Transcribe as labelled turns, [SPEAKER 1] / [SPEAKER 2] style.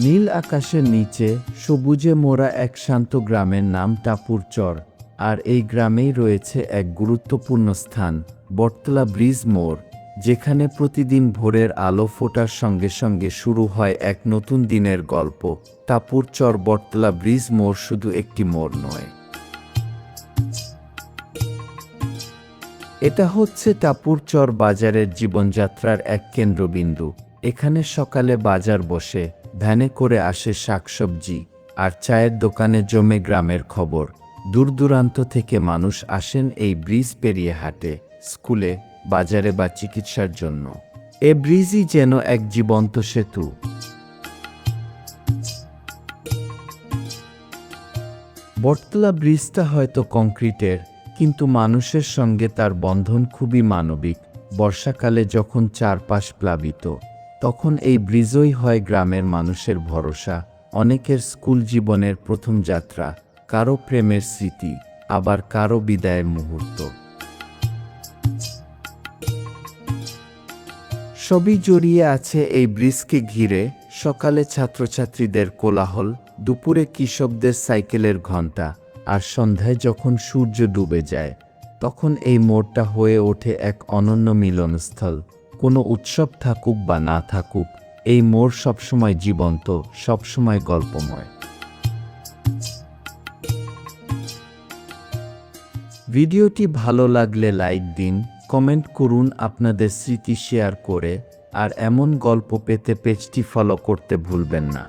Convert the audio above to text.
[SPEAKER 1] নীল আকাশের নিচে সবুজে মোড়া এক শান্ত গ্রামের নাম টাপুর চর, আর এই গ্রামেই রয়েছে এক গুরুত্বপূর্ণ স্থান, বটতলা ব্রিজ মোড়, যেখানে প্রতিদিন ভোরের আলো ফোটার সঙ্গে সঙ্গে শুরু হয় এক নতুন দিনের গল্প। টাপুর চর বটতলা ব্রিজ মোড় শুধু একটি মোড় নয়, এটা হচ্ছে টাপুর চর বাজারের জীবনযাত্রার এক কেন্দ্রবিন্দু। এখানে সকালে বাজার বসে, ভ্যানে করে আসে শাকসবজি, আর চায়ের দোকানে জমে গ্রামের খবর। দূর দূরান্ত থেকে মানুষ আসেন এই ব্রিজ পেরিয়ে হাটে, স্কুলে, বাজারে বা চিকিৎসার জন্য। এ ব্রিজই যেন এক জীবন্ত সেতু। বটতলা ব্রিজটা হয়তো কংক্রিটের, কিন্তু মানুষের সঙ্গে তার বন্ধন খুবই মানবিক। বর্ষাকালে যখন চারপাশ প্লাবিত, তখন এই ব্রিজই হয় গ্রামের মানুষের ভরসা। অনেকের স্কুল জীবনের প্রথম যাত্রা, কারো প্রেমের স্মৃতি, আবার কারো বিদায়ের মুহূর্ত, সবই জড়িয়ে আছে এই ব্রিজকে ঘিরে। সকালে ছাত্রছাত্রীদের কোলাহল, দুপুরে কৃষকদের সাইকেলের ঘণ্টা, আর সন্ধ্যায় যখন সূর্য ডুবে যায়, তখন এই মোড়টা হয়ে ওঠে এক অনন্য মিলনস্থল। কোনো উৎসব থাকুক বা না থাকুক, এই মোড় সবসময় জীবন্ত, সবসময় গল্পময়। ভিডিওটি ভালো লাগলে লাইক দিন, কমেন্ট করুন আপনাদের স্মৃতি শেয়ার করে, আর এমন গল্প পেতে পেজটি ফলো করতে ভুলবেন না।